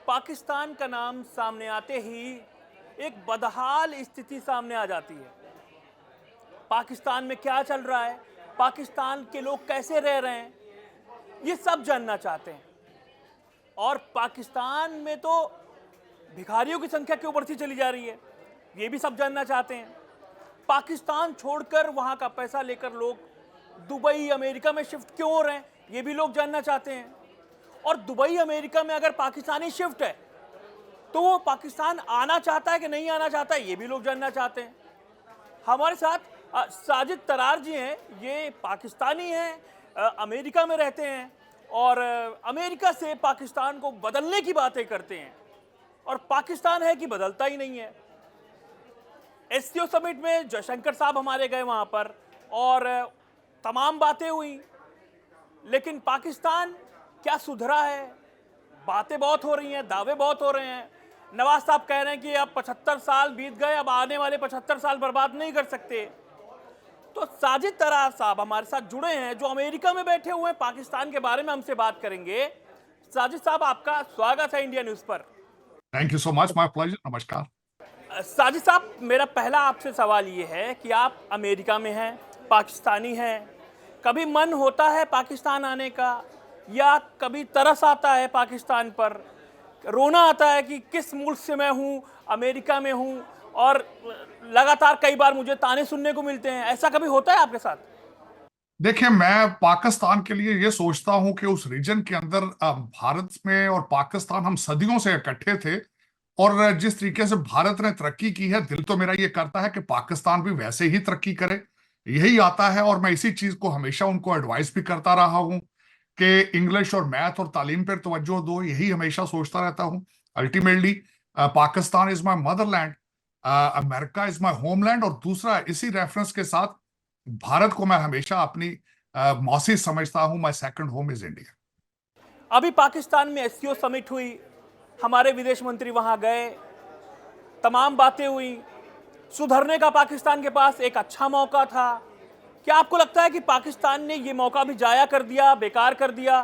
पाकिस्तान का नाम सामने आते ही एक बदहाल स्थिति सामने आ जाती है। पाकिस्तान में क्या चल रहा है, पाकिस्तान के लोग कैसे रह रहे हैं, ये सब जानना चाहते हैं। और पाकिस्तान में तो भिखारियों की संख्या क्यों बढ़ती चली जा रही है, ये भी सब जानना चाहते हैं। पाकिस्तान छोड़कर वहाँ का पैसा लेकर लोग दुबई, अमेरिका में शिफ्ट क्यों हो रहे हैं, ये भी लोग जानना चाहते हैं। और दुबई, अमेरिका में अगर पाकिस्तानी शिफ्ट है तो वो पाकिस्तान आना चाहता है कि नहीं आना चाहता है, ये भी लोग जानना चाहते हैं। हमारे साथ साजिद तरार जी हैं, ये पाकिस्तानी हैं, अमेरिका में रहते हैं और अमेरिका से पाकिस्तान को बदलने की बातें करते हैं और पाकिस्तान है कि बदलता ही नहीं है। एससीओ समिट में जयशंकर साहब हमारे गए वहाँ पर और तमाम बातें हुई, लेकिन पाकिस्तान क्या सुधरा है? बातें बहुत हो रही हैं, दावे बहुत हो रहे हैं। नवाज साहब कह रहे हैं कि अब 75 साल बीत गए, अब आने वाले 75 साल बर्बाद नहीं कर सकते। तो साजिद तरार साहब हमारे साथ जुड़े हैं, जो अमेरिका में बैठे हुए हैं, पाकिस्तान के बारे में हमसे बात करेंगे। साजिद साहब, आपका स्वागत है इंडिया न्यूज पर। Thank you so much, my pleasure. नमस्कार। साजिद साहब, मेरा पहला आपसे सवाल ये है कि आप अमेरिका में हैं, पाकिस्तानी हैं, कभी मन होता है पाकिस्तान आने का या कभी तरस आता है पाकिस्तान पर, रोना आता है कि किस मुल्क से मैं हूँ, अमेरिका में हूँ और लगातार कई बार मुझे ताने सुनने को मिलते हैं, ऐसा कभी होता है आपके साथ? देखिए, मैं पाकिस्तान के लिए ये सोचता हूं कि उस रीजन के अंदर भारत में और पाकिस्तान हम सदियों से इकट्ठे थे और जिस तरीके से भारत ने तरक्की की है, दिल तो मेरा ये करता है कि पाकिस्तान भी वैसे ही तरक्की करे। यही आता है और मैं इसी चीज को हमेशा उनको एडवाइस भी करता रहा हूं कि इंग्लिश और मैथ और तालीम पर तवज्जो दो। यही हमेशा सोचता रहता हूं। Ultimately Pakistan is my Motherland, America is my homeland. और दूसरा, इसी रेफरेंस के साथ भारत को मैं हमेशा अपनी मौसी समझता हूं। My second home is India. अभी पाकिस्तान में एससीओ समिट हुई, हमारे विदेश मंत्री वहां गए, तमाम बातें हुई, सुधरने का पाकिस्तान के पास एक अच्छा मौका था। क्या आपको लगता है कि पाकिस्तान ने ये मौका भी जाया कर दिया, बेकार कर दिया,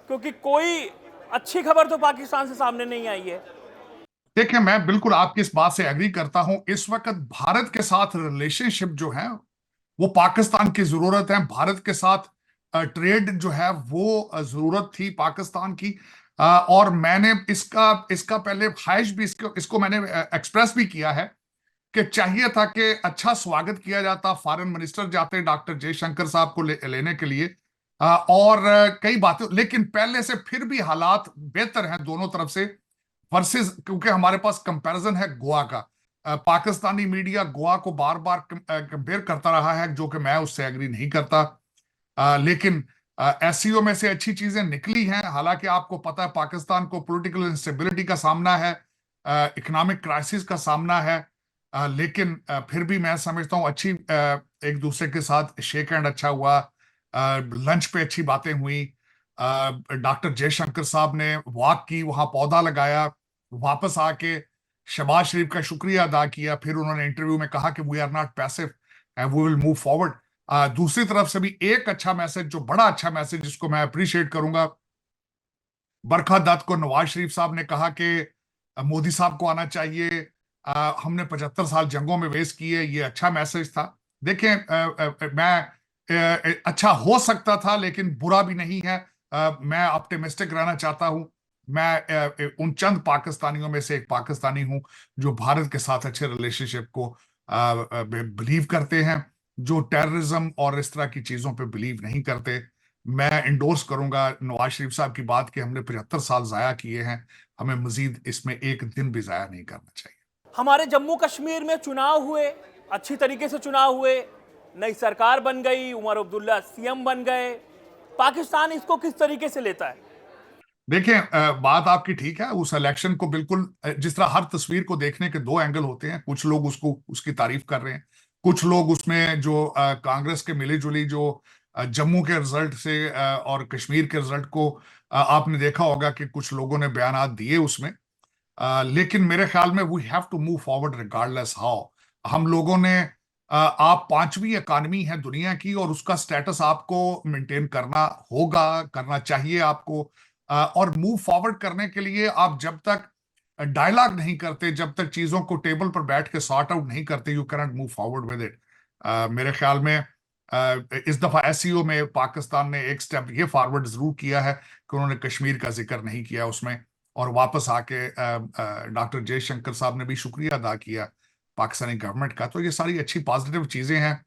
क्योंकि कोई अच्छी खबर तो पाकिस्तान से सामने नहीं आई है? देखिए, मैं बिल्कुल आपकी इस बात से एग्री करता हूं। इस वक्त भारत के साथ रिलेशनशिप जो है वो पाकिस्तान की जरूरत है। भारत के साथ ट्रेड जो है वो जरूरत थी पाकिस्तान की। और मैंने इसका इसका पहले ख्वाहिश भी इसको मैंने एक्सप्रेस भी किया है कि चाहिए था कि अच्छा स्वागत किया जाता, फॉरेन मिनिस्टर जाते डॉक्टर जयशंकर साहब को लेने के लिए, और कई बातें। लेकिन पहले से फिर भी हालात बेहतर हैं दोनों तरफ से वर्सेस, क्योंकि हमारे पास कंपैरिजन है गोवा का। पाकिस्तानी मीडिया गोवा को बार बार कंपेयर करता रहा है, जो कि मैं उससे एग्री नहीं करता। लेकिन एससीओ में से अच्छी चीजें निकली हैं। हालांकि आपको पता है पाकिस्तान को पॉलिटिकल इंस्टेबिलिटी का सामना है, इकोनॉमिक क्राइसिस का सामना है, लेकिन फिर भी मैं समझता हूँ अच्छी एक दूसरे के साथ शेक हैंड अच्छा हुआ, लंच पे अच्छी बातें हुई। डॉक्टर जयशंकर साहब ने वॉक की, वहां पौधा लगाया, वापस आके शहबाज शरीफ का शुक्रिया अदा किया। फिर उन्होंने इंटरव्यू में कहा कि we are not passive and we will move forward. दूसरी तरफ से भी एक अच्छा मैसेज, जो बड़ा अच्छा मैसेज जिसको मैं अप्रिशिएट करूंगा, बरखा दत्त को नवाज शरीफ साहब ने कहा कि मोदी साहब को आना चाहिए, हमने 75 साल जंगों में वेस्ट किए। ये अच्छा मैसेज था। देखें, मैं अच्छा हो सकता था लेकिन बुरा भी नहीं है। मैं ऑप्टिमिस्टिक रहना चाहता हूं। मैं उन चंद पाकिस्तानियों में से एक पाकिस्तानी हूं जो भारत के साथ अच्छे रिलेशनशिप को बिलीव करते हैं, जो टेररिज्म और इस तरह की चीजों पे बिलीव नहीं करते। मैं इंडोर्स करूंगा नवाज शरीफ साहब की बात कि हमने 75 साल जाया किए हैं, हमें मजीद इसमें एक दिन भी जाया नहीं करना चाहिए। हमारे जम्मू कश्मीर में चुनाव हुए, अच्छी तरीके से चुनाव हुए, नई सरकार बन गई, उमर अब्दुल्ला सीएम बन गए। पाकिस्तान इसको किस तरीके से लेता है? देखिए, बात आपकी ठीक है। उस इलेक्शन को बिल्कुल, जिस तरह हर तस्वीर को देखने के दो एंगल होते हैं, कुछ लोग उसकी तारीफ कर रहे हैं, कुछ लोग उसमें जो कांग्रेस के मिली जुली जो जम्मू के रिजल्ट से और कश्मीर के रिजल्ट को आपने देखा होगा कि कुछ लोगों ने बयानात दिए उसमें। लेकिन मेरे ख्याल में we have to move forward regardless how. हम लोगों ने आप पांचवी इकानमी है दुनिया की और उसका स्टेटस आपको मेंटेन करना होगा, करना चाहिए आपको। और मूव फॉरवर्ड करने के लिए आप जब तक डायलॉग नहीं करते, जब तक चीजों को टेबल पर बैठ के सॉर्ट आउट नहीं करते, you cannot move forward with it. मेरे ख्याल में इस दफा एससीओ में पाकिस्तान ने एक स्टेप ये फॉरवर्ड जरूर किया है कि उन्होंने कश्मीर का जिक्र नहीं किया उसमें, और वापस आके डॉक्टर जयशंकर साहब ने भी शुक्रिया अदा किया पाकिस्तानी गवर्नमेंट का। तो ये सारी अच्छी पॉजिटिव चीजें हैं।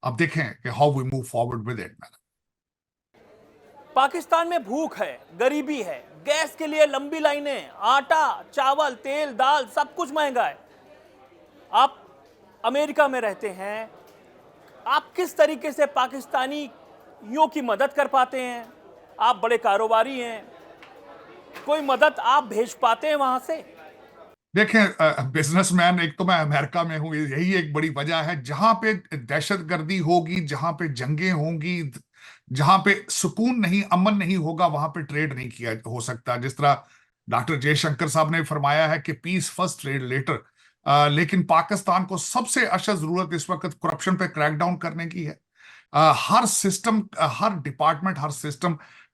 अब देखें कि how we move forward with it. Pakistan में भूख है, गरीबी है, गैस के लिए लंबी लाइनें, आटा, चावल, तेल, दाल, सब कुछ महंगा है। आप अमेरिका में रहते हैं, आप किस तरीके से पाकिस्तानियों की मदद कर पाते हैं? आप बड़े कारोबारी हैं, कोई मदद आप भेज पाते हैं वहां से? देखें, बिजनेसमैन एक तो मैं अमेरिका में हूं, यही एक बड़ी वजह है। जहां पे दहशतगर्दी होगी, जहां पे जंगें होंगी, जहां पे सुकून नहीं, अमन नहीं होगा, वहां पे ट्रेड नहीं किया हो सकता। जिस तरह डॉक्टर जयशंकर साहब ने फरमाया है कि पीस फर्स्ट ट्रेड लेटर, लेकिन पाकिस्तान को सबसे अशद जरूरत इस वक्त करप्शन पे क्रैकडाउन करने की है। हर सिस्टम, हर डिपार्टमेंट, हर सिस्टम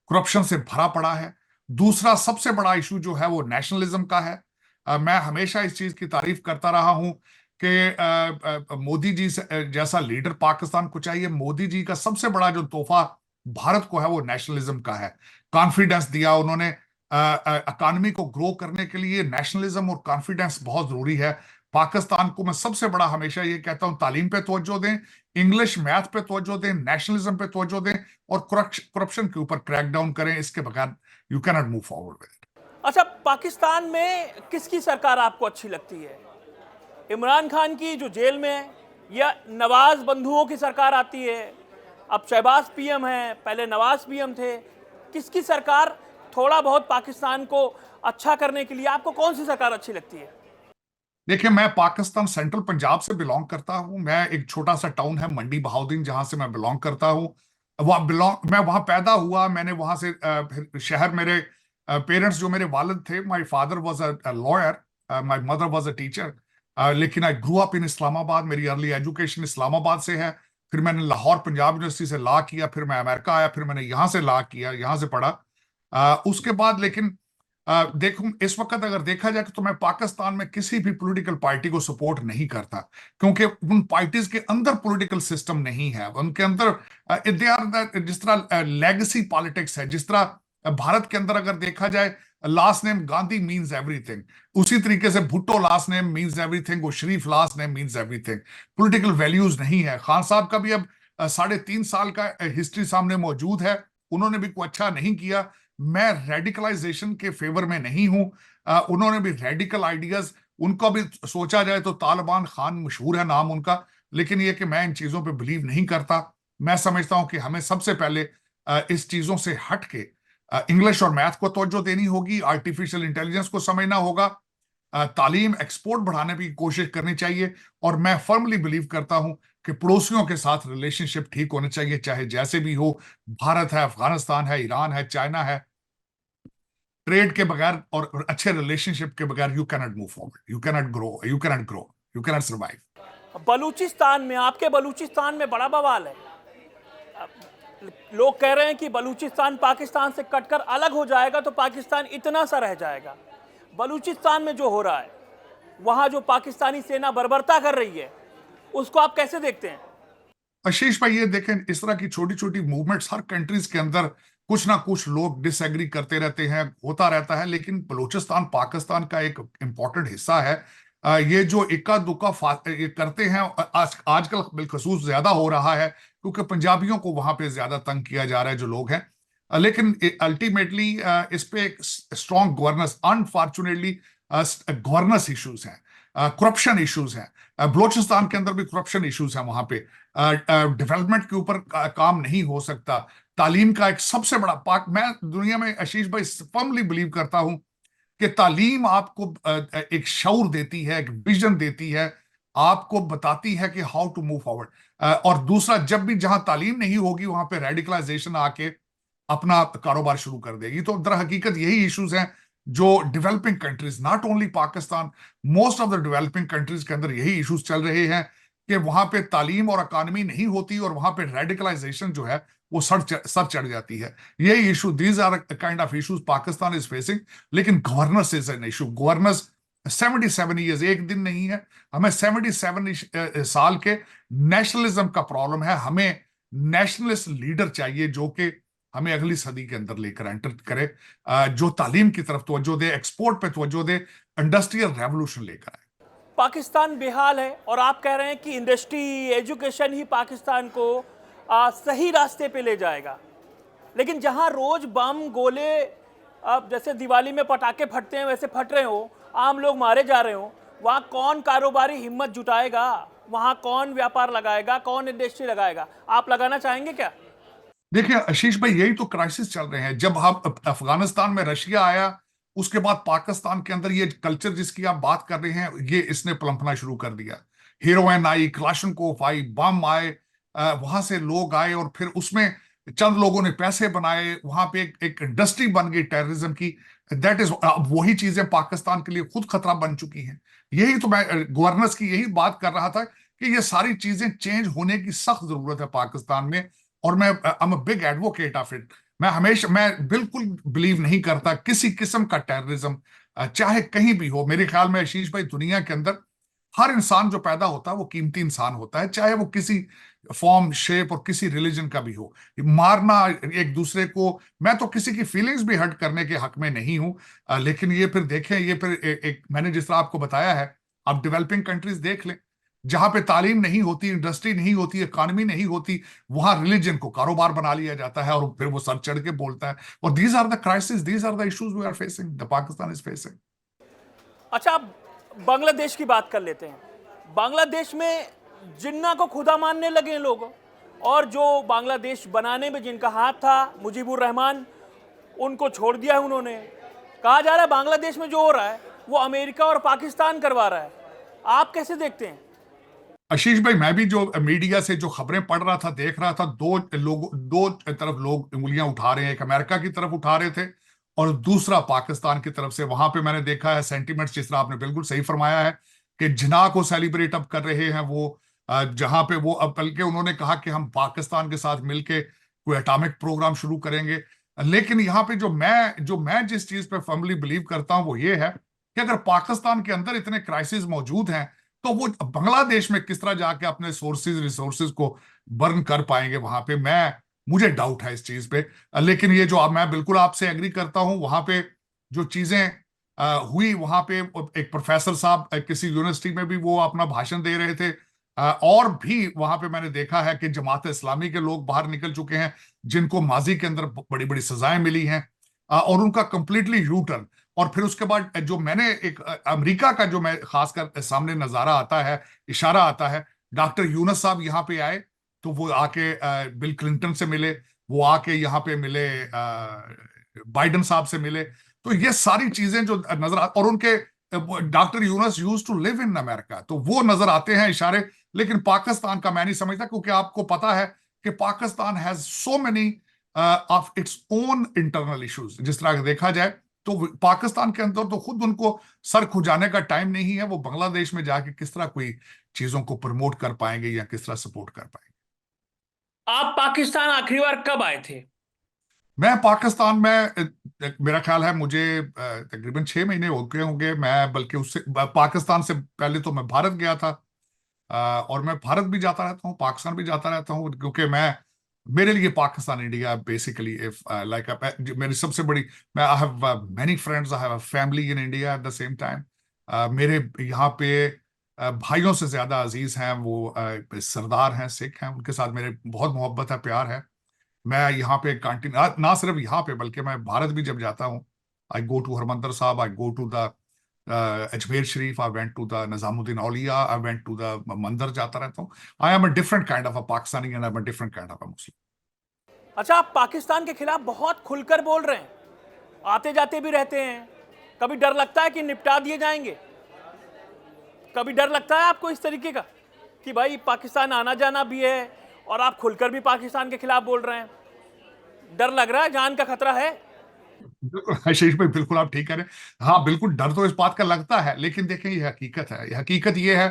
करप्शन से भरा पड़ा है। दूसरा सबसे बड़ा इशू जो है वो नेशनलिज्म का है। मैं हमेशा इस चीज की तारीफ करता रहा हूं कि मोदी जी जैसा लीडर पाकिस्तान को चाहिए। मोदी जी का सबसे बड़ा जो तोहफा भारत को है वो नेशनलिज्म का है। कॉन्फिडेंस दिया उन्होंने। इकॉनमी को ग्रो करने के लिए नेशनलिज्म और कॉन्फिडेंस बहुत जरूरी है। पाकिस्तान को मैं सबसे बड़ा हमेशा ये कहता हूं, तालीम पे तवज्जो दें, इंग्लिश मैथ पे तवज्जो दें, नेशनलिज्म पे तवज्जो दें, और करप्शन के ऊपर क्रैकडाउन करें। इसके बगैर you can not move forward with it. अच्छा, पाकिस्तान में किसकी सरकार आपको अच्छी लगती है? इमरान खान की जो जेल में है, या नवाज बंधुओं की सरकार आती है? अब शहबाज पीएम है, पहले नवाज पीएम थे। किसकी सरकार थोड़ा बहुत पाकिस्तान को अच्छा करने के लिए, आपको कौन सी सरकार अच्छी लगती है? देखिए, मैं पाकिस्तान सेंट्रल पंजाब से बिलोंग करता हूं। मैं एक छोटा सा टाउन है मंडी बहाउद्दीन, जहां से मैं बिलोंग करता हूं। मैं वहां पैदा हुआ। मैंने वहां से फिर शहर, मेरे पेरेंट्स जो मेरे वालिद थे, my father was a lawyer, my mother was a teacher, लेकिन आई ग्रू अप इन इस्लामाबाद। मेरी अर्ली एजुकेशन इस्लामाबाद से है। फिर मैंने लाहौर पंजाब यूनिवर्सिटी से लॉ किया, फिर मैं अमेरिका आया, फिर मैंने यहाँ से लॉ किया, यहाँ से पढ़ा। उसके बाद लेकिन देखो, इस वक्त अगर देखा जाए तो मैं पाकिस्तान में किसी भी पॉलिटिकल पार्टी को सपोर्ट नहीं करता, क्योंकि उन पार्टीज के अंदर पॉलिटिकल सिस्टम नहीं है। उनके अंदर दे आर, जिस तरह लेगेसी पॉलिटिक्स है, जिस तरह भारत के अंदर अगर देखा जाए last name Gandhi means everything, उसी तरीके से Bhutto last name means everything, वो Sharif last name means everything. Political values नहीं है। खान साहब का भी अब 3.5 साल का हिस्ट्री सामने मौजूद है, उन्होंने भी कोई अच्छा नहीं किया। मैं रेडिकलाइजेशन के फेवर में नहीं हूं। उन्होंने भी रेडिकल आइडियाज, उनको भी सोचा जाए तो तालिबान खान मशहूर है नाम उनका, लेकिन ये कि मैं इन चीजों पे बिलीव नहीं करता। मैं समझता हूं कि हमें सबसे पहले इस चीजों से हट के इंग्लिश और मैथ को तवज्जो देनी होगी, आर्टिफिशियल इंटेलिजेंस को समझना होगा, तालीम एक्सपोर्ट बढ़ाने की कोशिश करनी चाहिए। और मैं फर्मली बिलीव करता हूं कि पड़ोसियों के साथ रिलेशनशिप ठीक होने चाहिए, चाहे जैसे भी हो। भारत है, अफगानिस्तान है, ईरान है, चाइना है। ट्रेड के बगैर और अच्छे रिलेशनशिप के बगैर you cannot move forward, you cannot grow, you cannot survive. Balochistan में, आपके बलूचिस्तान में बड़ा बवाल है। लोग कह रहे हैं कि बलूचिस्तान पाकिस्तान से कटकर अलग हो जाएगा तो पाकिस्तान इतना सा रह जाएगा। बलूचिस्तान में जो हो रहा है, वहां जो पाकिस्तानी सेना बर्बरता कर रही है, उसको आप कैसे देखते हैं? आशीष भाई, ये देखें, इस तरह की छोटी छोटी मूवमेंट्स हर कंट्रीज के अंदर कुछ ना कुछ लोग डिसएग्री करते रहते हैं, होता रहता है। लेकिन बलूचिस्तान पाकिस्तान का एक इंपॉर्टेंट हिस्सा है। ये जो इक्का दुक्का ये करते हैं, आजकल बिलखसूस ज्यादा हो रहा है, क्योंकि पंजाबियों को वहां पे ज्यादा तंग किया जा रहा है जो लोग हैं। लेकिन अल्टीमेटली इस पे एक strong governance, unfortunately governance issues हैं, करप्शन इश्यूज हैं। बलूचिस्तान के अंदर भी करप्शन इश्यूज हैं। वहां पे डेवलपमेंट के ऊपर काम नहीं हो सकता। तालीम का एक सबसे बड़ा मैं दुनिया में, आशीष भाई, फर्मली बिलीव करता हूं कि तालीम आपको एक शऊर देती है, एक विजन देती है, आपको बताती है कि हाउ टू मूव फॉरवर्ड। और दूसरा, जब भी जहां तालीम नहीं होगी वहां पे रेडिकलाइजेशन आके अपना कारोबार शुरू कर देगी। तो दर हकीकत यही इश्यूज हैं जो developing countries, not only Pakistan, most of the developing countries के अंदर यही इश्यूज चल रहे हैं कि वहां पे तालीम और इकॉनमी नहीं होती, और वहां पे रेडिकलाइजेशन जो है वो सर चढ़ जाती है। ये issue, these are kind of issues Pakistan is facing. लेकिन governance is an issue. Governance 77 years एक दिन नहीं है। हमें 77 साल के नेशनलिज्म का प्रॉब्लम है। हमें नेशनलिस्ट लीडर चाहिए जो कि हमें अगली सदी के अंदर लेकर एंटर करे, जो तालीम की तरफ तवज्जो दे, एक्सपोर्ट पे तवज्जो दे, इंडस्ट्रियल रेवोल्यूशन लेकर आए। पाकिस्तान बेहाल है और आप कह रहे हैं कि इंडस्ट्री, एजुकेशन ही पाकिस्तान को सही रास्ते पे ले जाएगा। लेकिन जहां रोज बम गोले, अब जैसे दिवाली में पटाखे फटते हैं वैसे फट रहे हो, आम लोग मारे जा रहे हो, वहां कौन कारोबारी हिम्मत जुटाएगा? वहां कौन व्यापार लगाएगा? कौन इंडस्ट्री लगाएगा? आप लगाना चाहेंगे क्या? देखिए आशीष भाई, यही तो क्राइसिस चल रहे हैं। जब हम अफगानिस्तान में रशिया आया, उसके बाद पाकिस्तान के अंदर ये कल्चर जिसकी आप बात कर रहे हैं, ये इसने पलंपना शुरू कर दिया। हीरोइन आई, क्लाशनकोफ आई, बम आए, वहां से लोग आए और फिर उसमें चंद लोगों ने पैसे बनाए, वहां पे एक इंडस्ट्री बन गई टेररिज्म की। दैट इज, वही चीजें पाकिस्तान के लिए खुद खतरा बन चुकी हैं। यही तो मैं गवर्नेंस की यही बात कर रहा था कि ये सारी चीजें चेंज होने की सख्त जरूरत है पाकिस्तान में। और मैं आई am a big advocate of it. मैं बिल्कुल बिलीव नहीं करता किसी किस्म का टेररिज्म, चाहे कहीं भी हो। मेरे ख्याल में आशीष भाई, दुनिया के अंदर हर इंसान जो पैदा होता है वो कीमती इंसान होता है, चाहे वो किसी फॉर्म, शेप और किसी रिलीजन का भी हो। मारना एक दूसरे को, मैं तो किसी की फीलिंग्स भी हर्ट करने के हक में नहीं हूं। लेकिन ये फिर देखें, ये फिर एक मैंने जिस तरह आपको बताया है, आप डेवलपिंग कंट्रीज देख लें, जहां पे तालीम नहीं होती, इंडस्ट्री नहीं होती, इकॉनमी नहीं होती, वहां रिलीजन को कारोबार बना लिया जाता है और फिर वो सर चढ़ के बोलता है। और these are the crisis, these are the issues we are facing, the Pakistan is facing. अच्छा, अब बांग्लादेश की बात कर लेते हैं। बांग्लादेश में जिन्ना को खुदा मानने लगे हैं लोग, और जो बांग्लादेश बनाने में जिनका हाथ था, मुजीबुर रहमान, उनको छोड़ दिया है उन्होंने। कहा जा रहा है बांग्लादेश में जो हो रहा है वो अमेरिका और पाकिस्तान करवा रहा है। आप कैसे देखते हैं? आशीष भाई, मैं भी जो मीडिया से जो खबरें पढ़ रहा था, देख रहा था, दो तरफ लोग उंगलियां उठा रहे हैं। एक अमेरिका की तरफ उठा रहे थे और दूसरा पाकिस्तान की तरफ से। वहां पे मैंने देखा है सेंटीमेंट्स, जिस तरह आपने बिल्कुल सही फरमाया है कि जिन्ना को सेलिब्रेट अब कर रहे हैं वो, जहां पे वो अब बल्कि उन्होंने कहा कि हम पाकिस्तान के साथ मिलके कोई एटॉमिक प्रोग्राम शुरू करेंगे। लेकिन यहाँ पे जो मैं जिस चीज पे फर्मली बिलीव करता हूँ वो ये है कि अगर पाकिस्तान के अंदर इतने क्राइसिस मौजूद हैं, तो वो बांग्लादेश में किस तरह जाके अपने रिसोर्सेज को बर्न कर पाएंगे वहां पे। मुझे डाउट है इस चीज पे। लेकिन ये जो मैं बिल्कुल आपसे एग्री करता हूं, वहां पे जो चीजें हुई, वहां पे एक प्रोफेसर साहब किसी यूनिवर्सिटी में भी वो अपना भाषण दे रहे थे, और भी वहां पे मैंने देखा है कि जमात इस्लामी के लोग बाहर निकल चुके हैं, जिनको माजी के अंदर बड़ी बड़ी सजाएं मिली हैं, और उनका कंप्लीटली यू टर्न। और फिर उसके बाद जो मैंने एक अमेरिका का जो मैं खासकर सामने नजारा आता है, इशारा आता है, डॉक्टर यूनस साहब यहाँ पे आए तो वो आके बिल क्लिंटन से मिले, वो आके यहाँ पे मिले बाइडन साहब से मिले। तो ये सारी चीजें जो नजर और उनके doctor Yunus used to live in America, तो वो नजर आते हैं इशारे। लेकिन पाकिस्तान का मैं नहीं समझता, क्योंकि आपको पता है कि Pakistan has so many of its own internal issues. जिस तरह देखा जाए तो पाकिस्तान के अंदर तो खुद उनको सर खुजाने का टाइम नहीं है, वो बांग्लादेश में जाके किस तरह कोई चीजों को प्रमोट कर पाएंगे या किस तरह सपोर्ट कर पाएंगे। आप पाकिस्तान आखिरी बार कब आए थे? मैं पाकिस्तान में मेरा ख्याल है मुझे तकरीबन 6 महीने हो गए होंगे। मैं बल्कि उससे पाकिस्तान से पहले तो मैं भारत गया था, और मैं भारत भी जाता रहता हूँ, पाकिस्तान भी जाता रहता हूँ, क्योंकि मेरे लिए Pakistan India basically if like मेरी सबसे बड़ी, मैं I have many friends, I have family in India at the same time. मेरे यहाँ पे भाइयों से ज्यादा अजीज हैं वो सरदार हैं, सिख हैं, उनके साथ मेरे बहुत मोहब्बत है, प्यार है। मैं यहाँ पे कैंटीन ना सिर्फ यहाँ पे बल्कि मैं भारत भी जब जाता हूँ, आई go to Harmandar Sahib, I go to the Ajmer Sharif, I went to the Nizamuddin Auliya, I went to the mandir जाता रहता हूँ। I am a different kind of a Pakistani and I am a different kind of a Muslim. अच्छा, आप पाकिस्तान के खिलाफ बहुत खुलकर बोल रहे हैं, आते जाते भी रहते हैं। कभी डर लगता है कि निपटा दिए जाएंगे? कभी डर लगता है आपको इस तरीके का कि भाई पाकिस्तान आना जाना भी है और आप खुलकर भी पाकिस्तान के खिलाफ बोल रहे हैं? डर लग रहा है, जान का खतरा है? बिल्कुल आशीष भाई, बिल्कुल आप ठीक कह रहे हैं। हाँ बिल्कुल, डर तो इस बात का लगता है, लेकिन देखें ये हकीकत है। ये हकीकत ये है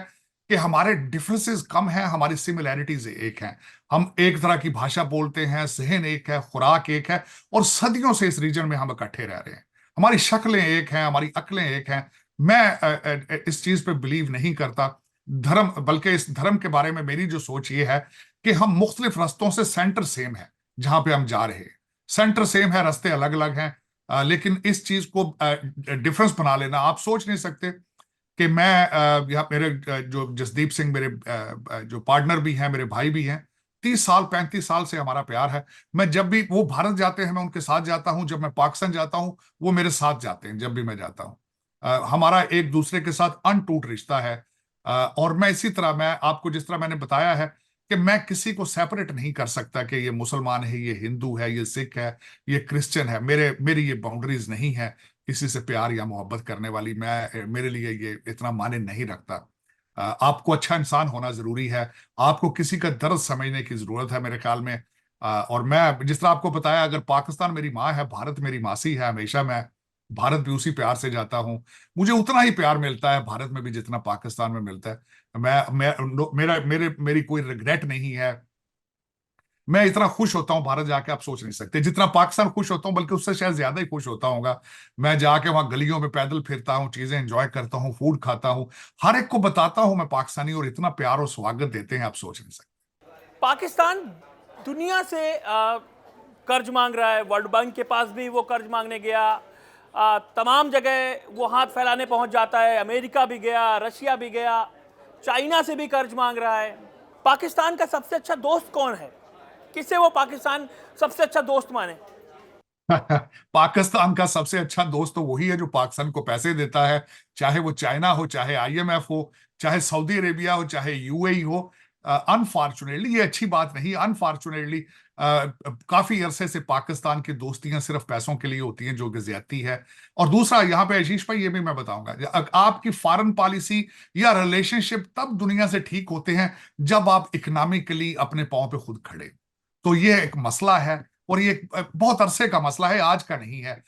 कि हमारे डिफरेंसेस कम हैं, हमारी सिमिलैरिटीज एक हैं। हम एक तरह की भाषा बोलते हैं, सहन एक है, खुराक एक है, और सदियों से इस रीजन में हम इकट्ठे रह रहे हैं। हमारी शक्लें एक हैं, हमारी अक्लें एक हैं। मैं इस चीज पे बिलीव नहीं करता धर्म, बल्कि इस धर्म के बारे में मेरी जो सोच ये है कि हम मुख्तलिफ रास्तों से सेंटर सेम है जहां पे हम जा रहे हैं। सेंटर सेम है, रास्ते अलग अलग हैं, लेकिन इस चीज को डिफरेंस बना लेना, आप सोच नहीं सकते कि मैं यहाँ मेरे जो जसदीप सिंह मेरे जो पार्टनर भी हैं, मेरे भाई भी हैं, 30 साल 35 साल से हमारा प्यार है। मैं जब भी वो भारत जाते हैं मैं उनके साथ जाता हूं, जब मैं पाकिस्तान जाता हूं वो मेरे साथ जाते हैं, जब भी मैं जाता हूं। हमारा एक दूसरे के साथ अनटूट रिश्ता है। और मैं इसी तरह, मैं आपको जिस तरह मैंने बताया है कि मैं किसी को सेपरेट नहीं कर सकता कि ये मुसलमान है, ये हिंदू है, ये सिख है, ये क्रिश्चियन है। मेरी ये बाउंड्रीज नहीं है किसी से प्यार या मोहब्बत करने वाली। मैं, मेरे लिए ये इतना मायने नहीं रखता। आपको अच्छा इंसान होना जरूरी है, आपको किसी का दर्द समझने की जरूरत है मेरे ख्याल में। और मैं जिस तरह आपको बताया, अगर पाकिस्तान मेरी माँ है, भारत मेरी मासी है, हमेशा मैं भारत भी उसी प्यार से जाता हूँ। मुझे उतना ही प्यार मिलता है भारत में भी जितना पाकिस्तान में मिलता है। मेरी कोई रिग्रेट नहीं है। मैं इतना खुश होता हूं भारत जाके, आप सोच नहीं सकते जितना पाकिस्तान खुश होता हूं, बल्कि उससे शायद ज्यादा ही खुश होता हूँगा। मैं जाके वहां गलियों में पैदल फिरता हूँ, चीजें एंजॉय करता हूँ, फूड खाता हूँ, हर एक को बताता हूँ मैं पाकिस्तानी, और इतना प्यार और स्वागत देते हैं, आप सोच नहीं सकते। पाकिस्तान दुनिया से कर्ज मांग रहा है, वर्ल्ड बैंक के पास भी वो कर्ज मांगने गया, तमाम जगह वो हाथ फैलाने पहुंच जाता है, अमेरिका भी गया, रशिया भी गया, चाइना से भी कर्ज मांग रहा है। पाकिस्तान का सबसे अच्छा दोस्त कौन है? किसे वो पाकिस्तान सबसे अच्छा दोस्त माने? पाकिस्तान का सबसे अच्छा दोस्त तो वही है जो पाकिस्तान को पैसे देता है, चाहे वो चाइना हो, चाहे आईएमएफ हो, चाहे सऊदी अरेबिया हो, चाहे यूएई हो। अनफॉर्चुनेटली, ये अच्छी बात नहीं, अनफॉर्चुनेटली काफी अरसे से पाकिस्तान की दोस्तियां सिर्फ पैसों के लिए होती हैं, जो कि ज्यादती है। और दूसरा, यहाँ पे आशीष भाई, ये भी मैं बताऊंगा, आपकी फॉरेन पॉलिसी या रिलेशनशिप तब दुनिया से ठीक होते हैं जब आप इकोनॉमिकली अपने पांव पे खुद खड़े। तो ये एक मसला है, और ये बहुत अरसे का मसला है, आज का नहीं है।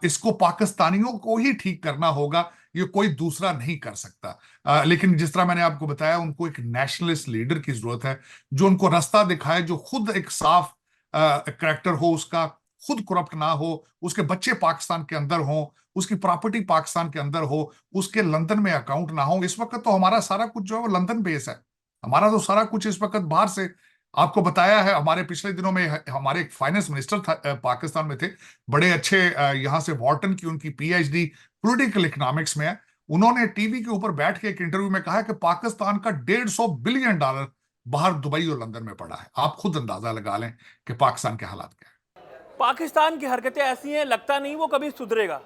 इसको पाकिस्तानियों को ही ठीक करना होगा, ये कोई दूसरा नहीं कर सकता। लेकिन जिस तरह मैंने आपको बताया, उनको एक नेशनलिस्ट लीडर की जरूरत है जो उनको रास्ता दिखाए, जो खुद एक साफ करेक्टर हो उसका, खुद करप्ट ना हो, उसके बच्चे पाकिस्तान के अंदर हो, उसकी प्रॉपर्टी पाकिस्तान के अंदर हो, उसके लंदन में अकाउंट ना हो। इस वक्त तो हमारा सारा कुछ जो है वो लंदन बेस है, हमारा तो सारा कुछ इस वक्त बाहर से। आपको बताया है, हमारे पिछले दिनों में हमारे एक फाइनेंस मिनिस्टर पाकिस्तान में थे, बड़े अच्छे, यहां से वॉर्टन की उनकी पीएचडी पॉलिटिकल इकोनॉमिक्स में है। उन्होंने टीवी के ऊपर बैठ के एक इंटरव्यू में कहा कि पाकिस्तान का $150 बिलियन बाहर दुबई और लंदन में पड़ा है। आप खुद अंदाजा लगा लें कि पाकिस्तान के हालात क्या है। पाकिस्तान की हरकतें ऐसी हैं, लगता नहीं वो कभी सुधरेगा।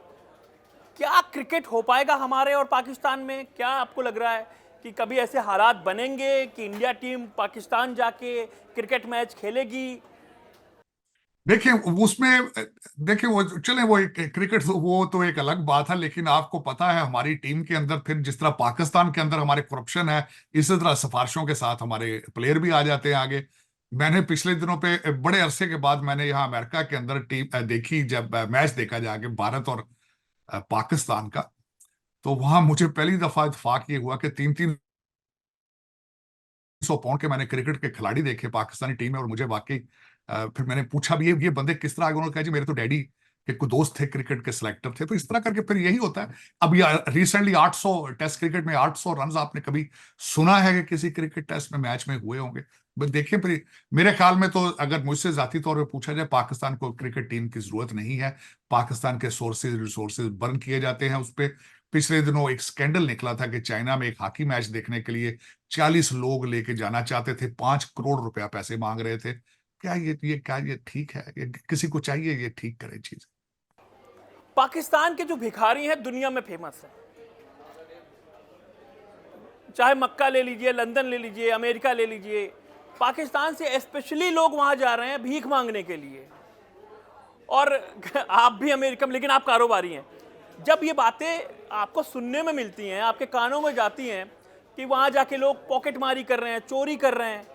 क्या क्रिकेट हो पाएगा हमारे और पाकिस्तान में? क्या आपको लग रहा है कि कभी ऐसे हालात बनेंगे कि इंडिया टीम पाकिस्तान जाके क्रिकेट मैच खेलेगी? देखिए उसमें, देखिए वो चले, वो एक क्रिकेट, वो तो एक अलग बात है, लेकिन आपको पता है हमारी टीम के अंदर फिर जिस तरह पाकिस्तान के अंदर हमारे करप्शन है, इसी तरह सिफारिशों के साथ हमारे प्लेयर भी आ जाते हैं आगे। मैंने पिछले दिनों पे बड़े अरसे के बाद मैंने यहाँ अमेरिका के अंदर टीम देखी, जब मैच देखा जाके भारत और पाकिस्तान का, तो वहां मुझे पहली दफा इत्तेफाक ये हुआ कि 300 पाउंड के मैंने क्रिकेट के खिलाड़ी देखे पाकिस्तानी टीम में, और मुझे वाकई फिर मैंने पूछा भी ये बंदे किस तरह आगे, उन्होंने कहा जी मेरे तो डैडी के कोई दोस्त थे, क्रिकेट के सिलेक्टर थे। तो इस तरह करके फिर यही होता है। अब रिसेंटली 800 टेस्ट क्रिकेट में 800 रन आपने कभी सुना है कि किसी क्रिकेट टेस्ट में मैच में हुए होंगे? बस देखिए, फिर मेरे ख्याल में तो अगर मुझसे जाती तौर पे पूछा जाए, पाकिस्तान को क्रिकेट टीम की जरूरत नहीं है। पाकिस्तान के सोर्सेज रिसोर्सेज बर्न किए जाते हैं उस पर। पिछले दिनों एक स्कैंडल निकला था कि चाइना में एक हॉकी मैच देखने के लिए 40 लोग लेके जाना चाहते थे, 5 करोड़ रुपया पैसे मांग रहे थे। क्या ये ठीक है? ये किसी को चाहिए ये ठीक करे चीज? पाकिस्तान के जो भिखारी हैं दुनिया में फेमस है, चाहे मक्का ले लीजिए, लंदन ले लीजिए, अमेरिका ले लीजिए। पाकिस्तान से स्पेशली लोग वहां जा रहे हैं भीख मांगने के लिए। और आप भी अमेरिका में, लेकिन आप कारोबारी हैं। जब ये बातें आपको सुनने में मिलती हैं, आपके कानों में जाती हैं कि वहां जाके लोग पॉकेट मारी कर रहे हैं, चोरी कर रहे हैं,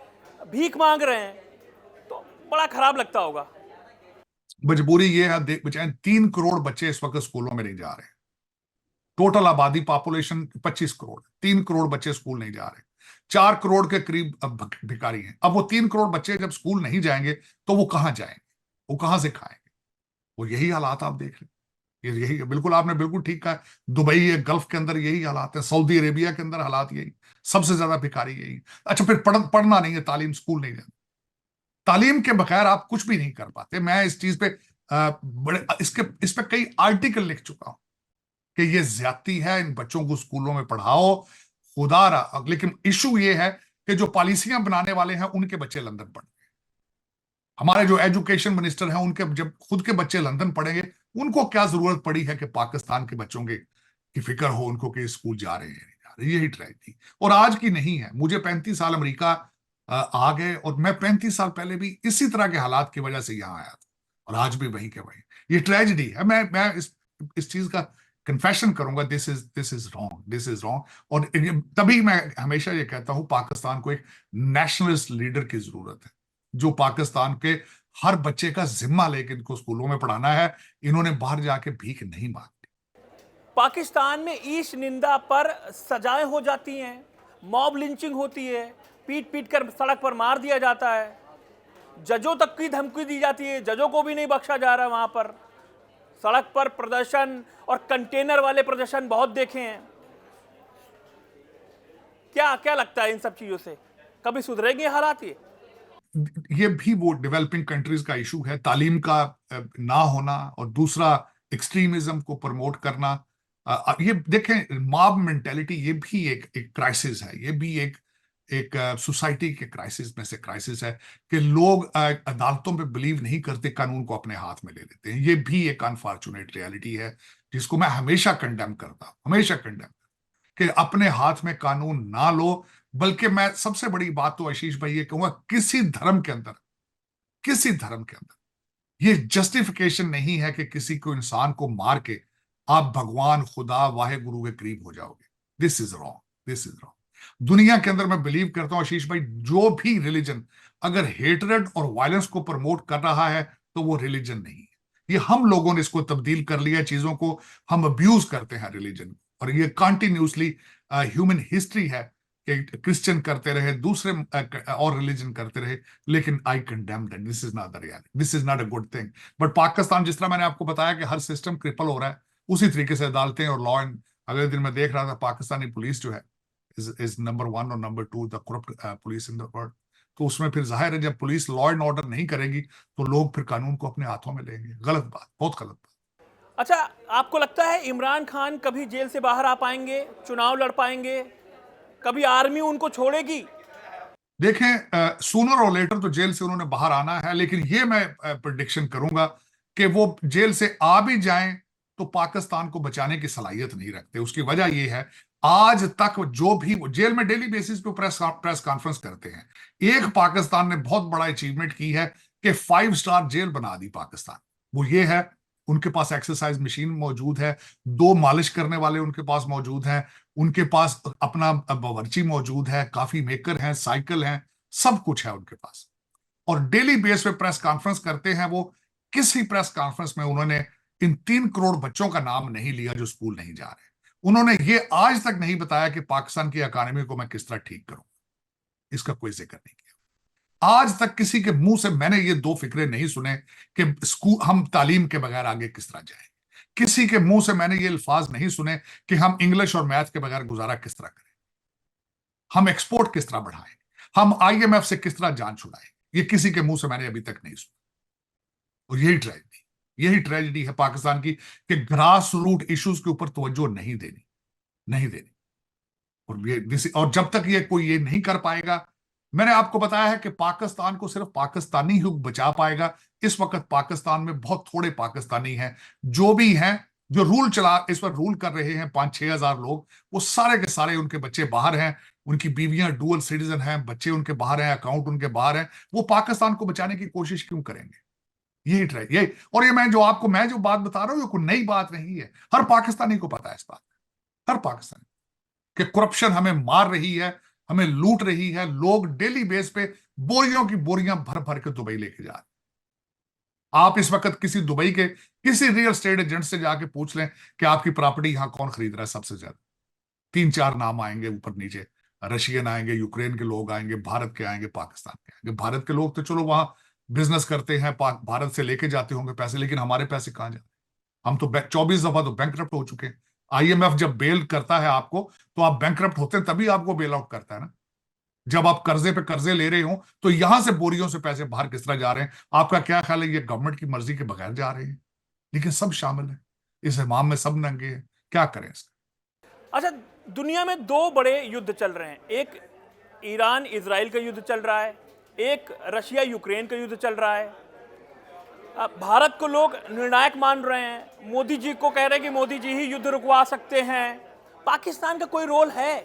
भीख मांग रहे हैं, तो बड़ा खराब लगता होगा। मजबूरी ये है, देख बचाएं, 3 करोड़ बच्चे इस वक्त स्कूलों में नहीं जा रहे। टोटल आबादी पॉपुलेशन 25 करोड़, 3 करोड़ बच्चे स्कूल नहीं जा रहे। 4 करोड़ के करीब अब भिखारी हैं। अब वो 3 करोड़ बच्चे जब स्कूल नहीं जाएंगे तो वो कहां जाएंगे, वो कहां से खाएंगे? वो यही हालात आप देख रहे हैं। ये यही बिल्कुल आपने बिल्कुल ठीक कहा। दुबई है, गल्फ के अंदर यही हालात है, सऊदी अरेबिया के अंदर हालात यही, सबसे ज्यादा भिखारी यही। अच्छा, फिर पढ़ना नहीं है, तालीम, स्कूल नहीं जाना, तालीम के बगैर आप कुछ भी नहीं कर पाते। मैं इस चीज पे बड़े इस पे कई आर्टिकल लिख चुका हूं कि ये ज्यादती है, इन बच्चों को स्कूलों में पढ़ाओ, खुदा रहा। लेकिन इशू ये है कि जो पॉलिसियां बनाने वाले हैं उनके बच्चे लंदन पढ़, हमारे जो एजुकेशन मिनिस्टर हैं उनके जब खुद के बच्चे लंदन पढ़ेंगे, उनको क्या जरूरत पड़ी है कि पाकिस्तान के बच्चों के की फिक्र हो उनको कि स्कूल जा रहे हैं नहीं जा रहे। यही ट्रेजेडी और आज की नहीं है। मुझे 35 साल अमेरिका आ गए और मैं 35 साल पहले भी इसी तरह के हालात की वजह से यहाँ आया था और आज भी वहीं के वहीं। ये ट्रेजेडी है। मैं इस चीज का कन्फेशन करूंगा, this is wrong, this is wrong. और तभी मैं हमेशा ये कहता हूं पाकिस्तान को एक नेशनलिस्ट लीडर की जरूरत है जो पाकिस्तान के हर बच्चे का जिम्मा लेके इनको स्कूलों में पढ़ाना है। इन्होंने बाहर जाके भीख नहीं मांगी। पाकिस्तान में ईश निंदा पर सजाएं हो जाती हैं, मॉब लिंचिंग होती है, पीट पीट कर सड़क पर मार दिया जाता है, जजों तक की धमकी दी जाती है, जजों को भी नहीं बख्शा जा रहा। वहां पर सड़क पर प्रदर्शन और कंटेनर वाले प्रदर्शन बहुत देखे हैं। क्या क्या लगता है इन सब चीजों से कभी सुधरेंगे हालात? ये भी वो डेवलपिंग कंट्रीज का इशू है, तालीम का ना होना और दूसरा एक्सट्रीमिज्म को प्रमोट करना। ये देखें, मॉब मेंटेलिटी ये भी एक क्राइसिस है। ये भी एक सोसाइटी के क्राइसिस में से क्राइसिस है कि लोग अदालतों पे बिलीव नहीं करते, कानून को अपने हाथ में ले लेते हैं। ये भी एक अनफॉर्चुनेट रियलिटी है जिसको मैं हमेशा कंडेम करता हूं, हमेशा कंडेम कि अपने हाथ में कानून ना लो। बल्कि मैं सबसे बड़ी बात तो आशीष भाई ये कहूंगा, किसी धर्म के अंदर ये जस्टिफिकेशन नहीं है कि किसी को, इंसान को मार के आप भगवान, खुदा, वाहे गुरु के करीब हो जाओगे। This is wrong, this is wrong. दुनिया के अंदर मैं बिलीव करता हूं आशीष भाई, जो भी रिलीजन अगर हेटरेड और वायलेंस को प्रमोट कर रहा है तो वो रिलीजन नहीं है। ये हम लोगों ने इसको तब्दील कर लिया, चीजों को हम अब्यूज करते हैं रिलीजन, और ये कंटिन्यूसली ह्यूमन हिस्ट्री है कि क्रिश्चियन करते रहे, दूसरे और रिलीजन करते रहे। लेकिन आई condemn that, this is not the reality, this is not a good thing. But Pakistan, जिस तरह मैंने आपको बताया कि हर सिस्टम क्रिपल हो रहा है, उसी तरीके से अदालतें और लॉ एंड, अगले दिन मैं देख रहा था पाकिस्तानी पुलिस जो है इज नंबर 1 और number 2 the corrupt police in the world. तो उसमें फिर जाहिर है जब पुलिस लॉ एंड ऑर्डर नहीं करेगी तो लोग फिर कानून को अपने हाथों में लेंगे। गलत बात, बहुत गलत बात। अच्छा, आपको लगता है इमरान खान कभी जेल से बाहर आ पाएंगे, चुनाव लड़ पाएंगे, कभी आर्मी उनको छोड़ेगी? देखें, सूनर और लेटर तो जेल से उन्होंने बाहर आना है, लेकिन ये मैं प्रेडिक्शन करूंगा कि वो जेल से आ भी जाएं तो पाकिस्तान को बचाने की सलाहियत नहीं रखते। उसकी वजह यह है, आज तक जो भी जेल में डेली बेसिस पे प्रेस कॉन्फ्रेंस करते हैं। एक पाकिस्तान ने बहुत बड़ा अचीवमेंट की है कि 5 स्टार जेल बना दी पाकिस्तान। वो ये है, उनके पास एक्सरसाइज मशीन मौजूद है, 2 मालिश करने वाले उनके पास मौजूद हैं, उनके पास अपना बावर्ची मौजूद है, काफी मेकर हैं, साइकिल हैं, सब कुछ है उनके पास। और डेली बेस पे प्रेस कॉन्फ्रेंस करते हैं वो। किसी प्रेस कॉन्फ्रेंस में उन्होंने इन 3 करोड़ बच्चों का नाम नहीं लिया जो स्कूल नहीं जा रहे। उन्होंने ये आज तक नहीं बताया कि पाकिस्तान की इकोनॉमी को मैं किस तरह ठीक करूं, इसका कोई जिक्र नहीं किया। आज तक किसी के मुंह से मैंने ये 2 फिक्रे नहीं सुने कि स्कूल, हम तालीम के बगैर आगे किस तरह जाएं। किसी के मुंह से मैंने ये अल्फाज नहीं सुने कि हम इंग्लिश और मैथ के बगैर गुजारा किस तरह करें, हम एक्सपोर्ट किस तरह बढ़ाएं, हम IMF से किस तरह जान छुड़ाएं। ये किसी के मुंह से मैंने अभी तक नहीं सुना। और यही ट्रेजेडी है पाकिस्तान की कि ग्रास रूट इश्यूज के ऊपर तवज्जो नहीं देनी। और जब तक ये कोई ये नहीं कर पाएगा, मैंने आपको बताया है कि पाकिस्तान को सिर्फ पाकिस्तानी ही बचा पाएगा। इस वक्त पाकिस्तान में बहुत थोड़े पाकिस्तानी हैं, जो भी हैं, जो इस पर रूल कर रहे हैं, 5-6 हजार लोग, वो सारे के सारे, उनके बच्चे बाहर हैं, उनकी बीवियां डुअल सिटीजन हैं, बच्चे उनके बाहर हैं, अकाउंट उनके बाहर हैं। वो पाकिस्तान को बचाने की कोशिश क्यों करेंगे? यही और ये मैं जो बात बता रहा हूं, ये कोई नई बात नहीं है। हर पाकिस्तानी को पता है इस बात, हर पाकिस्तानी, कि करप्शन हमें मार रही है, हमें लूट रही है। लोग डेली बेस पे बोरियों की बोरियां भर भर के दुबई लेके जा रहे हैं। आप इस वक्त किसी दुबई के किसी रियल एस्टेट एजेंट से जाके पूछ लें कि आपकी प्रॉपर्टी यहां कौन खरीद रहा है सबसे ज्यादा, 3-4 नाम आएंगे ऊपर नीचे। रशियन आएंगे, यूक्रेन के लोग आएंगे, भारत के आएंगे, पाकिस्तान के आएंगे। भारत के लोग तो चलो वहां बिजनेस करते हैं, भारत से लेके जाते होंगे पैसे, लेकिन हमारे पैसे कहाँ जाते? हम तो 24 दफा तो बैंकरप्ट हो चुके हैं। आईएमएफ जब बेल करता है आपको, तो आप बैंकरप्ट होते हैं तभी आपको बेल आउट करता है ना। जब आप कर्जे पे कर्जे ले रहे हो, तो यहां से बोरियों से पैसे बाहर किस तरह जा रहे हैं? आपका क्या ख्याल है, ये गवर्नमेंट की मर्जी के बगैर जा रहे हैं? लेकिन सब शामिल है इस इमाम में, सब नंगे हैं। क्या करें इसका? अच्छा, दुनिया में दो बड़े युद्ध चल रहे हैं, एक ईरान इजराइल का युद्ध चल रहा है, एक रशिया यूक्रेन का युद्ध चल रहा है। अब भारत को लोग निर्णायक मान रहे हैं, मोदी जी को कह रहे हैं कि मोदी जी ही युद्ध रुकवा सकते हैं। पाकिस्तान का कोई रोल है?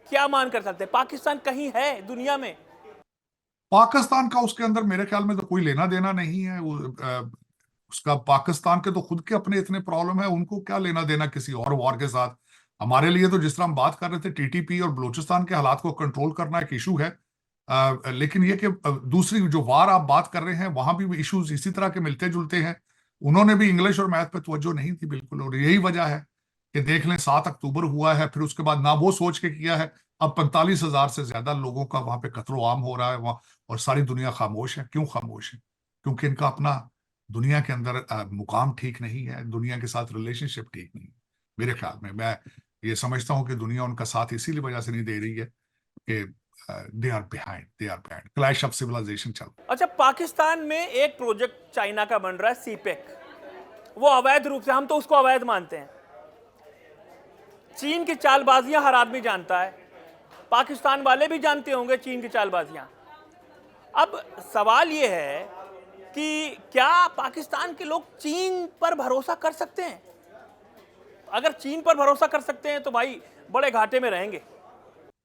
क्या मान कर सकते हैं, पाकिस्तान कहीं है दुनिया में? पाकिस्तान का उसके अंदर मेरे ख्याल में तो कोई लेना देना नहीं है। उसका पाकिस्तान के तो खुद के अपने इतने प्रॉब्लम है, उनको क्या लेना देना किसी और वॉर के साथ। हमारे लिए तो जिस तरह हम बात कर रहे थे, टीटीपी और बलूचिस्तान के हालात को कंट्रोल करना एक इशू है। लेकिन ये कि दूसरी जो वार आप बात कर रहे हैं, वहां भी इश्यूज इसी तरह के मिलते जुलते हैं। उन्होंने भी इंग्लिश और मैथ पे तवज्जो नहीं थी बिल्कुल, और यही वजह है कि देख लें 7 अक्टूबर हुआ है, फिर उसके बाद ना वो सोच के किया है। अब 45,000 से ज्यादा लोगों का वहां पे कत्लो आम हो रहा है वहां, और सारी दुनिया खामोश है। क्यों खामोश है? क्योंकि इनका अपना दुनिया के अंदर मुकाम ठीक नहीं है, दुनिया के साथ रिलेशनशिप ठीक नहीं है। मेरे ख्याल में, मैं ये समझता हूं कि दुनिया उनका साथ इसीलिए वजह से नहीं दे रही है कि they are behind clash of civilisation चल। अच्छा, पाकिस्तान में एक प्रोजेक्ट चाइना का बन रहा है, सीपेक। वो अवैध रूप से, हम तो उसको अवैध मानते हैं। चीन की चालबाजियां हर आदमी जानता है, पाकिस्तान वाले भी जानते होंगे चीन की चालबाजियां। अब सवाल ये है कि क्या पाकिस्तान के लोग चीन पर भरोसा कर सकते हैं? अगर चीन पर भरोसा कर सकते हैं तो भाई बड़े घाटे में रहेंगे।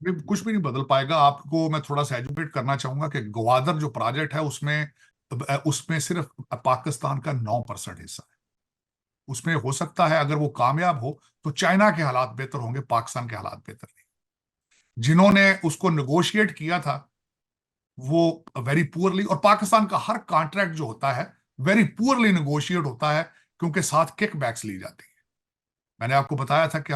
ये कुछ भी नहीं बदल पाएगा। आपको मैं थोड़ा सा एजुकेट करना चाहूंगा कि ग्वादर जो प्रोजेक्ट है, उसमें उसमें सिर्फ पाकिस्तान का 9% हिस्सा है। उसमें हो सकता है अगर वो कामयाब हो तो चाइना के हालात बेहतर होंगे, पाकिस्तान के हालात बेहतर नहीं। जिन्होंने उसको नेगोशिएट किया था वो वेरी पुअरली, और पाकिस्तान का हर कॉन्ट्रैक्ट जो होता है वेरी पुअरली नेगोशिएट होता है, क्योंकि साथ किक बैक्स ली जाती है। मैंने आपको बताया था कि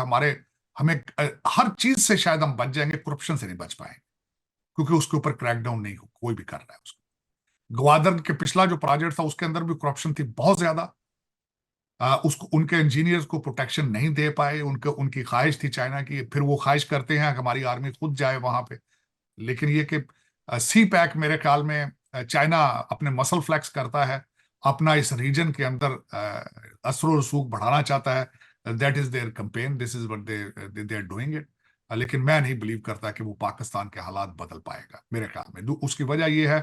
हमें हर चीज से शायद हम बच जाएंगे, करप्शन से नहीं बच पाएंगे, क्योंकि उसके ऊपर क्रैकडाउन नहीं हो, कोई भी कर रहा है उसको। ग्वादर के पिछला जो प्रोजेक्ट था उसके अंदर भी करप्शन थी बहुत ज्यादा। उसको उनके इंजीनियर्स को प्रोटेक्शन नहीं दे पाए, उनकी ख्वाहिश थी चाइना की, फिर वो ख्वाहिश करते हैं कि हमारी आर्मी खुद जाए वहां पे। लेकिन ये कि सी पैक मेरे ख्याल में चाइना अपने मसल फ्लेक्स करता है, अपना इस रीजन के अंदर असर रसूख बढ़ाना चाहता है। That is their campaign, this is what they are doing it. लेकिन मैं नहीं बिलीव करता कि वो पाकिस्तान के हालात बदल पाएगा मेरे ख्याल में। उसकी वजह यह है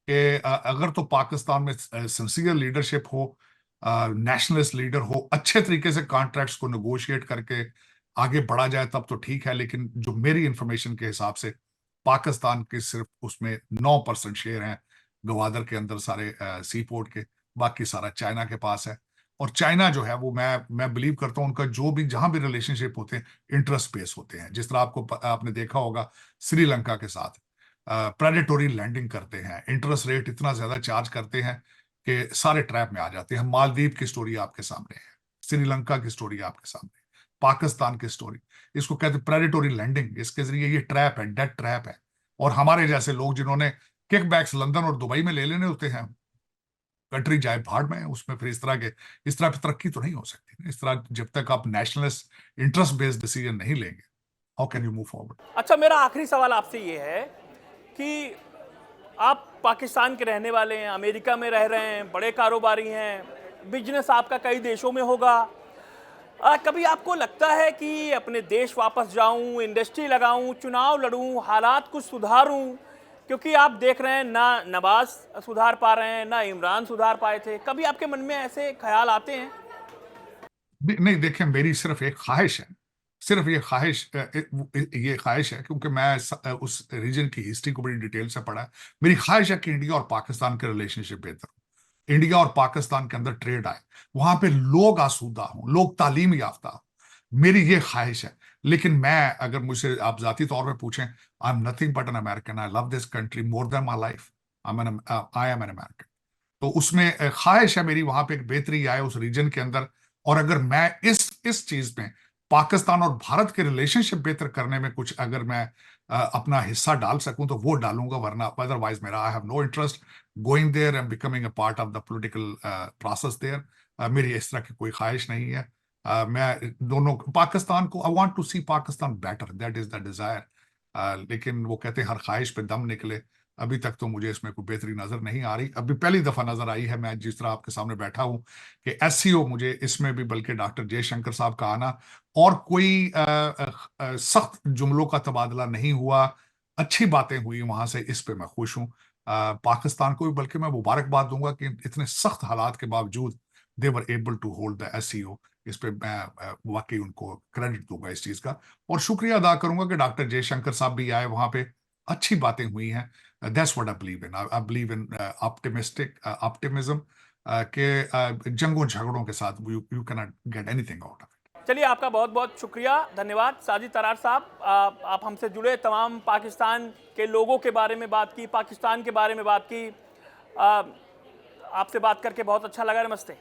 कि अगर तो पाकिस्तान में सिंसियर लीडरशिप हो, नेशनलिस्ट लीडर हो, अच्छे तरीके से कॉन्ट्रैक्ट्स को नेगोशिएट करके आगे बढ़ा जाए, तब तो ठीक है। लेकिन जो मेरी इंफॉर्मेशन के हिसाब से पाकिस्तान के सिर्फ उसमें 9% शेयर हैं गवादर के अंदर, सारे सी पोर्ट के। बाकी सारा चाइना के पास है। और चाइना जो है वो, मैं बिलीव करता हूँ उनका जो भी जहां भी रिलेशनशिप होते हैं इंटरेस्ट बेस होते हैं। जिस तरह आपने देखा होगा श्रीलंका के साथ प्रेडेटोरी लैंडिंग करते हैं, इंटरेस्ट रेट इतना ज्यादा चार्ज करते हैं कि सारे ट्रैप में आ जाते हैं। मालदीव की स्टोरी आपके सामने है, श्रीलंका की स्टोरी आपके सामने है, पाकिस्तान की स्टोरी। इसको कहते हैं प्रेडेटोरी लैंडिंग। इसके जरिए ये ट्रैप है, डेट ट्रैप है। और हमारे जैसे लोग जिन्होंने किकबैक्स लंदन और दुबई में ले लेने होते हैं, कंट्री जाए भाड़ में उसमें, फिर इस तरह तरक्की तो नहीं हो सकती। इस तरह जब तक आप नेशनलिस्ट इंटरेस्ट बेस्ड डिसीजन नहीं लेंगे, how can you move forward? अच्छा, मेरा आखिरी सवाल आपसे ये है कि आप पाकिस्तान के रहने वाले हैं, अमेरिका में रह रहे हैं, बड़े कारोबारी हैं, बिजनेस आपका कई देशों में होगा। कभी आपको लगता है कि अपने देश वापस जाऊं, इंडस्ट्री लगाऊं, चुनाव लड़ूं, हालात कुछ सुधारूं? क्योंकि आप देख रहे हैं ना नवाज सुधार पा रहे हैं, ना इमरान सुधार पाए थे। कभी आपके मन में ऐसे ख्याल आते हैं? नहीं, देखें, मेरी सिर्फ एक ख्वाहिश है, सिर्फ ये ख्वाहिश है, क्योंकि मैं उस रीजन की हिस्ट्री को बड़ी डिटेल से पढ़ा है। मेरी ख्वाहिश है कि इंडिया और पाकिस्तान के रिलेशनशिप बेहतर हो, इंडिया और पाकिस्तान के अंदर ट्रेड आए, वहां पे लोग आसूदा हों, लोग तालीम याफ्ता हों। मेरी ये ख्वाहिश है। लेकिन मैं, अगर मुझसे आप जाती तौर पे पूछें, I am nothing but an American. I love this country more than my life. I am an American. तो उसमें ख्वाहिश है मेरी, वहां पे एक बेहतरी आए उस रीजन के अंदर। और अगर मैं इस चीज में पाकिस्तान और भारत के रिलेशनशिप बेहतर करने में कुछ अगर मैं अपना हिस्सा डाल सकूं तो वो डालूंगा, वरना अदरवाइज मेरा I have no interest going there and becoming a part of the political process there. मेरी इस तरह की कोई ख्वाहिश नहीं है। मैं दोनों पाकिस्तान को, I want to see Pakistan better, that is the desire. लेकिन वो कहते हैं हर ख्वाहिश पे दम निकले। अभी तक तो मुझे इसमें कोई बेहतरी नजर नहीं आ रही। अभी पहली दफा नजर आई है, मैं जिस तरह आपके सामने बैठा हूं, कि एससीओ मुझे इसमें भी, बल्कि डॉक्टर जयशंकर साहब का आना और कोई सख्त जुमलों का तबादला नहीं हुआ, अच्छी बातें हुई वहां से, इस पे मैं खुश हूं। पाकिस्तान को भी बल्कि मैं मुबारकबाद दूंगा कि इतने सख्त हालात के बावजूद they were able to hold the SCO. इस पे मैं वाकई उनको क्रेडिट दूंगा इस चीज का, और शुक्रिया अदा करूंगा कि डॉक्टर जयशंकर साहब भी आए वहां पे, अच्छी बातें हुई हैं। That's what I believe in. I believe in optimism, के जंगों झगड़ों के साथ you can not get anything out of it. चलिए, आपका बहुत बहुत शुक्रिया, धन्यवाद साजिद तरार साहब। आप हमसे जुड़े, तमाम पाकिस्तान के लोगों के बारे में बात की, पाकिस्तान के बारे में बात की। आपसे बात करके बहुत अच्छा लगा। नमस्ते।